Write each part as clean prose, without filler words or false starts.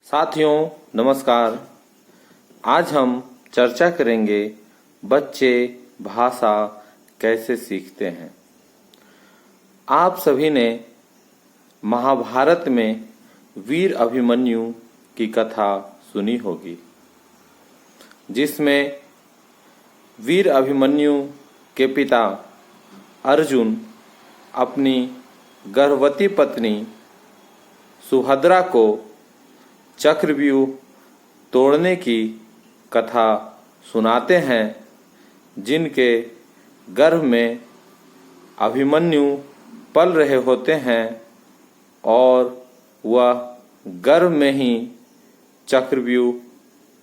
साथियों नमस्कार। आज हम चर्चा करेंगे बच्चे भाषा कैसे सीखते हैं। आप सभी ने महाभारत में वीर अभिमन्यु की कथा सुनी होगी, जिसमें वीर अभिमन्यु के पिता अर्जुन अपनी गर्भवती पत्नी सुभद्रा को चक्रव्यूह तोड़ने की कथा सुनाते हैं, जिनके गर्भ में अभिमन्यु पल रहे होते हैं और वह गर्भ में ही चक्रव्यूह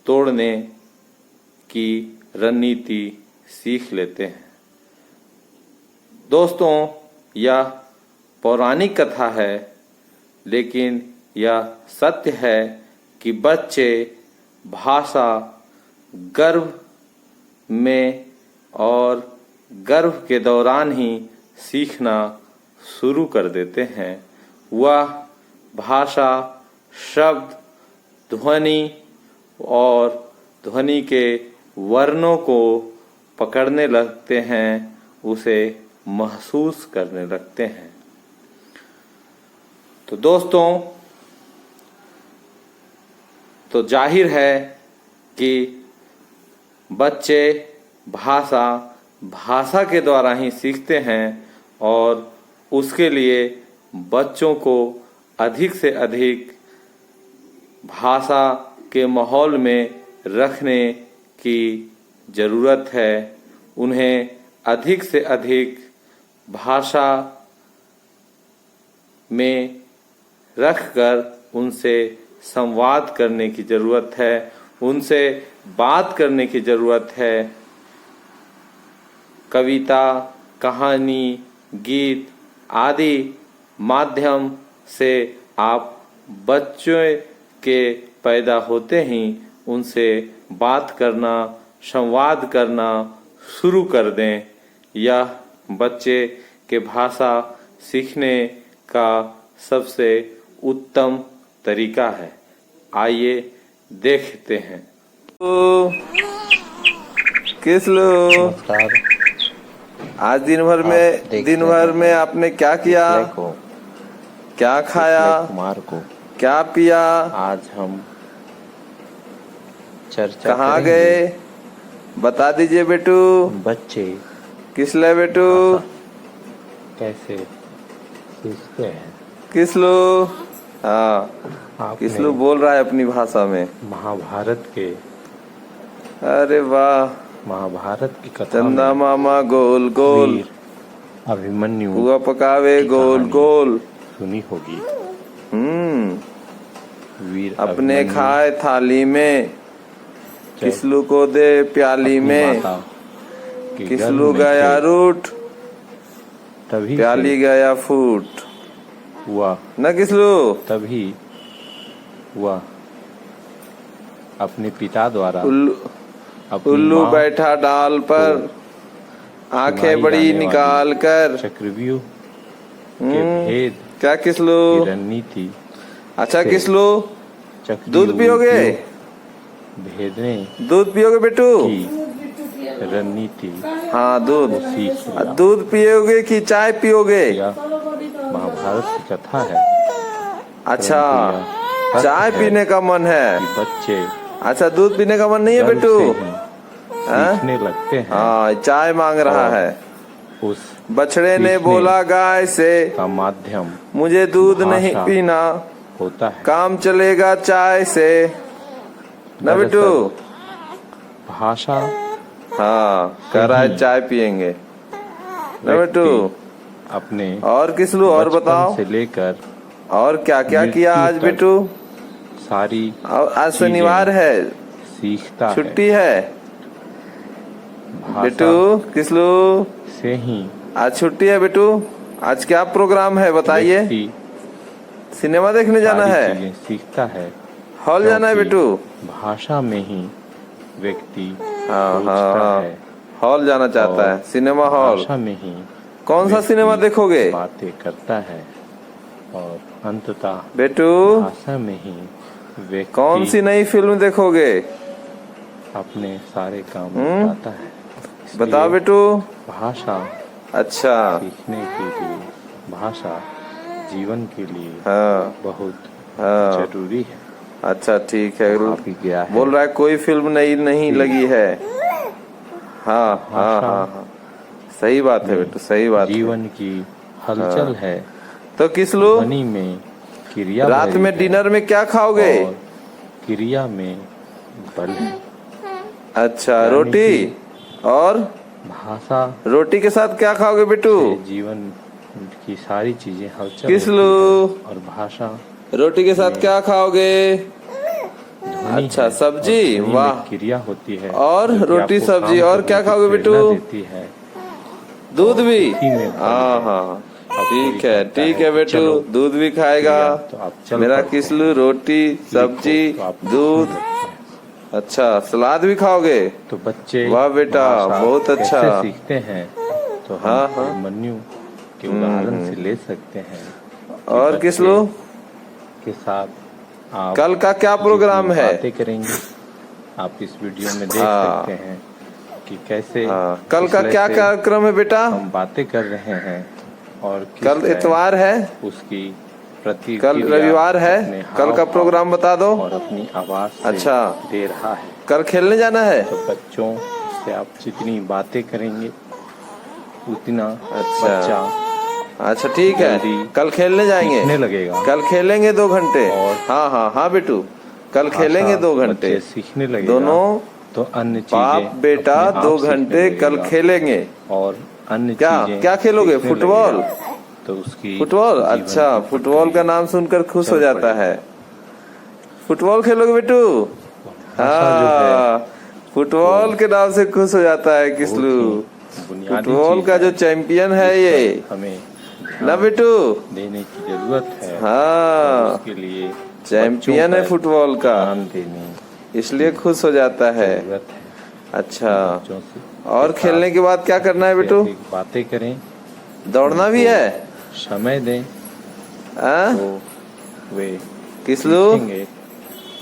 तोड़ने की रणनीति सीख लेते हैं। दोस्तों, यह पौराणिक कथा है, लेकिन यह सत्य है कि बच्चे भाषा गर्भ में और गर्भ के दौरान ही सीखना शुरू कर देते हैं। वह भाषा शब्द, ध्वनि और ध्वनि के वर्णों को पकड़ने लगते हैं, उसे महसूस करने लगते हैं। तो दोस्तों, तो जाहिर है कि बच्चे भाषा के द्वारा ही सीखते हैं और उसके लिए बच्चों को अधिक से अधिक भाषा के माहौल में रखने की ज़रूरत है। उन्हें अधिक से अधिक भाषा में रखकर उनसे संवाद करने की ज़रूरत है, उनसे बात करने की ज़रूरत है। कविता, कहानी, गीत आदि माध्यम से आप बच्चों के पैदा होते ही उनसे बात करना, संवाद करना शुरू कर दें। यह बच्चे के भाषा सीखने का सबसे उत्तम तरीका है। आइए देखते हैं। किस लो आज दिन भर में आपने क्या किया, क्या खाया, क्या पिया? आज हम चर्चा कहाँ गए बता दीजिए बेटू। बच्चे किस ले बेटू कैसे सीखते हैं। किसलू? हाँ, किसलू बोल रहा है अपनी भाषा में। महाभारत के, अरे वाह, महाभारत की कथा चंदा मामा गोल गोल, अभिमन्यु हुआ पकावे गोल गोल सुनी होगी। वीर अपने खाए थाली में, किसलू को दे प्याली में। किसलू गया रूठ, तभी प्याली गया फूट हुआ न किसलू। तभी वह अपने पिता द्वारा उल्लू बैठा डाल पर, आंखें बड़ी निकाल कर चक्रव्यूह के भेद क्या किसलू रणनीति। अच्छा किसलू, दूध पियोगे? भेदने दूध पियोगे बेटू? रणनीति। हाँ, दूध पियोगे कि चाय पियोगे? महाभारत की कथा है। अच्छा, चाय पीने का मन है बच्चे। अच्छा, दूध पीने का मन नहीं है बेटू? सीखने लगते हैं। हाँ, चाय मांग रहा है। उस बछड़े ने बोला गाय से, का माध्यम मुझे दूध नहीं पीना होता है। काम चलेगा चाय से न बेटू। भाषा हाँ, कह रहा है चाय पियेंगे न बेटू। अपने और किसलू और बताओ, से लेकर और क्या क्या किया आज बेटू? सारी आज शनिवार है, सीखता छुट्टी है बेटू। किसलू से ही आज छुट्टी है बेटू। आज क्या प्रोग्राम है बताइए? सिनेमा देखने जाना है, सीखता है, हॉल जाना है बेटू। भाषा में ही व्यक्ति हाँ, हॉल जाना चाहता है, सिनेमा हॉल। भाषा में ही कौन सा सिनेमा देखोगे? बातें करता है और अंततः बेटू भाषा में ही व्यक्ति कौन सी नई फिल्म देखोगे? अपने सारे काम बताता है। बताओ बेटू। भाषा अच्छा। सीखने के लिए, भाषा जीवन के लिए हाँ बहुत हाँ। जरूरी है। अच्छा ठीक है। आप ही गया है। बोल रहा है कोई फिल्म नई नहीं लगी है। हाँ हाँ भाषा हाँ हाँ, सही बात है बेटू, सही बात है। जीवन की हलचल है। तो किसलू ध्वनि में क्रिया रात भरी में है डिनर में क्या खाओगे? और क्रिया में बल है। अच्छा, यानी रोटी कि और भाषा रोटी के साथ क्या खाओगे बेटू? से जीवन की सारी चीजें हलचल किसलू होती है और भाषा रोटी के साथ क्या खाओगे? ध्वनि अच्छा, है सब्जी, और ध्वनि में वाह। क्रिया होती है और जो कि रोटी आपको सब्जी काम और करने क्या की खाओगे प्रेरणा बेटू? देती है। दूध भी? इसी में बल हाँ है। हाँ अब ठीक कोई है, कहता ठीक है है कि बेटू, चलो दूध भी खाएगा। क्रिया, तो आप चल मेरा पड़ते किसलू हैं। रोटी सब्जी लिखो, तो आप दूध। लिखने लगते हैं। अच्छा, सलाद भी खाओगे? तो बच्चे वाह बेटा, भाषा बहुत अच्छा। कैसे सीखते हैं तो हम हाँ, हाँ। अभिमन्यु के उदाहरण से ले सकते हैं कि और बच्चे किसलू के साथ आप कल का क्या प्रोग्राम जितनी है? बातें करेंगे आप इस वीडियो में देख हाँ। सकते हैं कि कैसे हाँ, कल का किस क्या तरह से कार्यक्रम है बेटा? हम बातें कर रहे हैं और किस कल तरह इतवार है, उसकी प्रतिक्रिया कल रविवार है। अपने कल का हाव-भाव प्रोग्राम बता दो। और अपनी आवाज से अच्छा। दे रहा है। कल खेलने जाना है? तो बच्चों से आप जितनी बातें करेंगे उतना अच्छा। बच्चा अच्छा ठीक है, जल्दी कल खेलने जाएंगे। सीखने लगेगा। कल खेलेंगे 2 घंटे। और हाँ हाँ हाँ बेटू, कल खेलेंगे 2 घंटे। बच्चे सीखने लगेगा दोनों तो अन्य बाप चीजें बेटा अपने आप 2 सीखने घंटे कल लगेगा। खेलेंगे। और अन्य क्या चीजें क्या खेलोगे? सीखने फुटबॉल? लगेगा, तो उसकी फुटबॉल? जीवन अच्छा, की फुटबॉल का प्रक्रिया नाम सुनकर खुश हो चल जाता पड़ेगी। है। फुटबॉल खेलोगे बेटू? भाषा जो है हाँ, फुटबॉल के नाम से खुश हो जाता है बहुत किसलू। ही बुनियादी फुटबॉल चीज का है, जो चैंपियन है जिस ये, पर हमें ना ध्यान बेटू? देने की जरूरत है। हाँ, और उसके लिए चैंपियन बच्चों है पर फुटबॉल का, ध्यान देने इसलिए खुश हो जाता है। जरूरत है। अच्छा, बच्चों से और के खेलने साथ के बाद क्या करना है अधिक से बेटू? अधिक बातें करें, दौड़ना भी है? समय दें हाँ? तो वे किसलू सीखेंगे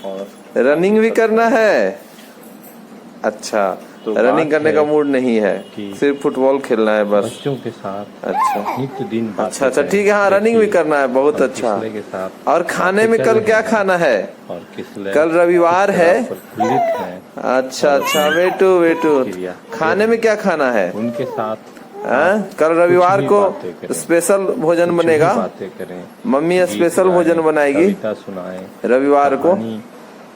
और रनिंग भी करना है? अच्छा, तो रनिंग बात करने है का मूड नहीं है, कि सिर्फ फुटबॉल खेलना है बस। बच्चों के साथ अच्छा नित्य दिन बातें अच्छा अच्छा करें। ठीक है, हाँ रनिंग भी देखिए, करना है, बहुत हम अच्छा। किसले के साथ और खाने बातें में कर कल रहे क्या हैं खाना है? और किसले कल रविवार किस तरह है। प्रफुल्लित है अच्छा और अच्छा अपनी बेटू बेटू, प्रतिक्रिया खाने में क्या खाना है? उनके साथ हाँ? कल रविवार भी को बातें करें, स्पेशल भोजन कुछ भी बनेगा। बातें करें, मम्मी गीत स्पेशल गाएं, भोजन बनाएगी कविता सुनाएं, रविवार को। कहानी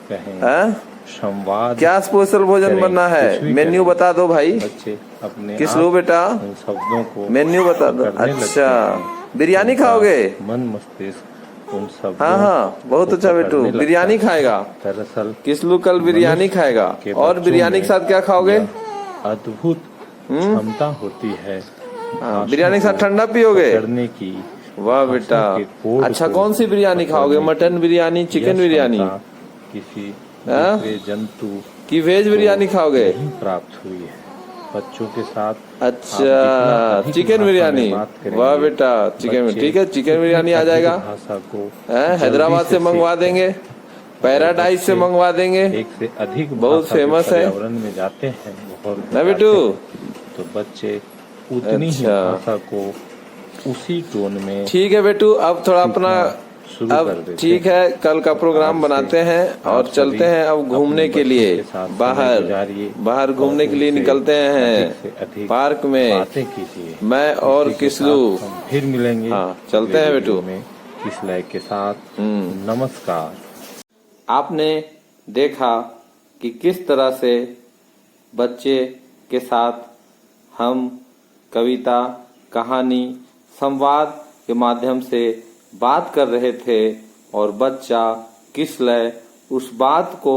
कहें, हाँ? संवाद क्या स्पेशल भोजन करें, बनना कुछ है? भी मेन्यू करें। बता दो भाई। बच्चे अपने किस आप लो बेटा? उन शब्दों को मेन्यू बता दो। पकड़ने लगते अच्छा, हैं। बिरयानी उनका खाओगे? मन मस्तिष्क उन शब्दों हाँ हाँ, बहुत को अच्छा बेटू, पकड़ने लगता बिरयानी है। खाएगा। दरअसल किसलू कल बिरयानी मनुष्य खाएगा। के और बच्चों बिरयानी के में साथ क्या खाओगे? यह अद्भुत क्षमता होती है हाँ, भाषा बिरयानी के साथ को ठंडा पियोगे? पकड़ने की। वाह बेटा। भाषा के कोड अच्छा, को कौन सी बिरयानी खाओगे? पकड़ने मटन की बिरयानी, यह चिकन बिरयानी क्षमता किसी हाँ? दूसरे जंतु कि वेज बिरयानी खाओगे? नहीं प्राप्त हुई है। बच्चों के साथ अच्छा, चिकन बिरयानी। वाह बेटा, चिकन, ठीक है, चिकन बिरयानी आ जाएगा। भाषा को हैदराबाद से मंगवा देंगे, पैराडाइज से मंगवा देंगे, एक से अधिक बहुत भाषा के फेमस है पर्यावरण में जाते हैं और ना बेटू? तो बच्चे उतनी ही अच्छा। भाषा को उसी टोन में ठीक है बेटू, अब थोड़ा अपना शुरू कर अब देते ठीक है, कल का प्रोग्राम आज बनाते से हैं और आप चलते सभी हैं अब घूमने अपने के लिए। बच्चों के साथ समय बाहर गुजारिए बाहर घूमने और के लिए उनसे निकलते अधिक से हैं अधिक पार्क में, बातें कीजिए। मैं और इसी के किसलू। साथ हम फिर मिलेंगे। हाँ, चलते हैं अगले बेटू। वीडियो में किसलय के साथ। नमस्कार। आपने देखा कि किस तरह से बच्चे के साथ हम कविता, कहानी, संवाद के माध्यम से बात कर रहे थे और बच्चा किसलय उस बात को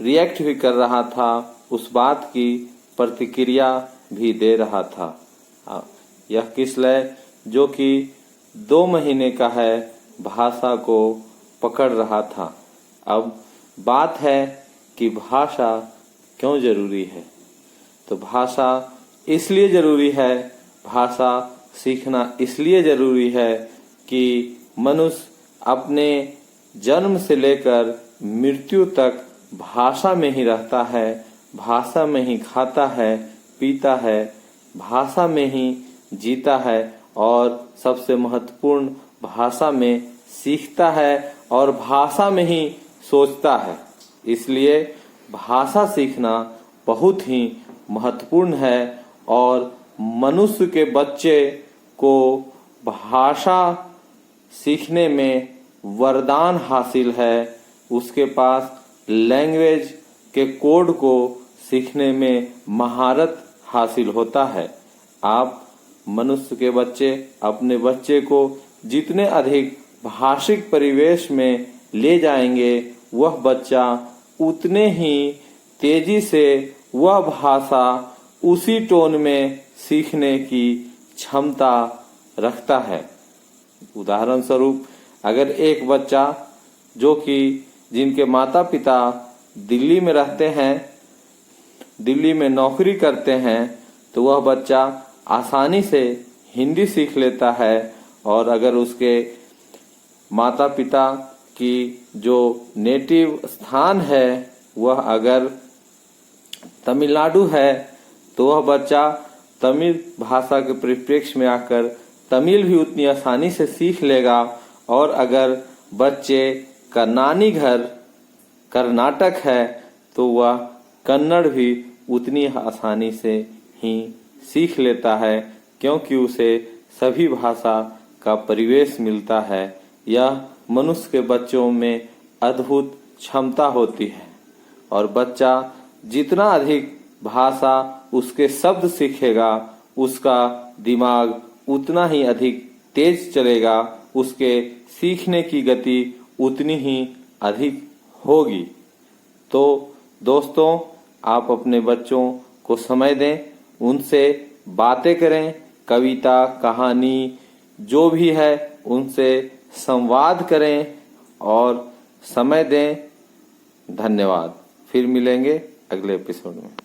रिएक्ट भी कर रहा था, उस बात की प्रतिक्रिया भी दे रहा था। यह किसलय जो कि 2 महीने का है, भाषा को पकड़ रहा था। अब बात है कि भाषा क्यों जरूरी है? तो भाषा इसलिए जरूरी है, भाषा सीखना इसलिए जरूरी है कि मनुष्य अपने जन्म से लेकर मृत्यु तक भाषा में ही रहता है, भाषा में ही खाता है, पीता है, भाषा में ही जीता है और सबसे महत्वपूर्ण भाषा में सीखता है और भाषा में ही सोचता है। इसलिए भाषा सीखना बहुत ही महत्वपूर्ण है और मनुष्य के बच्चे को भाषा सीखने में वरदान हासिल है। उसके पास लैंग्वेज के कोड को सीखने में महारत हासिल होता है। आप मनुष्य के बच्चे अपने बच्चे को जितने अधिक भाषिक परिवेश में ले जाएंगे, वह बच्चा उतने ही तेजी से वह भाषा उसी टोन में सीखने की क्षमता रखता है। उदाहरण स्वरूप, अगर एक बच्चा जो कि जिनके माता पिता दिल्ली में रहते हैं, दिल्ली में नौकरी करते हैं, तो वह बच्चा आसानी से हिंदी सीख लेता है। और अगर उसके माता पिता की जो नेटिव स्थान है वह अगर तमिलनाडु है, तो वह बच्चा तमिल भाषा के परिप्रेक्ष्य में आकर तमिल भी उतनी आसानी से सीख लेगा। और अगर बच्चे का नानी घर कर्नाटक है, तो वह कन्नड़ भी उतनी आसानी से ही सीख लेता है, क्योंकि उसे सभी भाषा का परिवेश मिलता है। यह मनुष्य के बच्चों में अद्भुत क्षमता होती है और बच्चा जितना अधिक भाषा उसके शब्द सीखेगा, उसका दिमाग उतना ही अधिक तेज चलेगा, उसके सीखने की गति उतनी ही अधिक होगी। तो दोस्तों, आप अपने बच्चों को समय दें, उनसे बातें करें, कविता, कहानी जो भी है उनसे संवाद करें और समय दें। धन्यवाद। फिर मिलेंगे अगले एपिसोड में।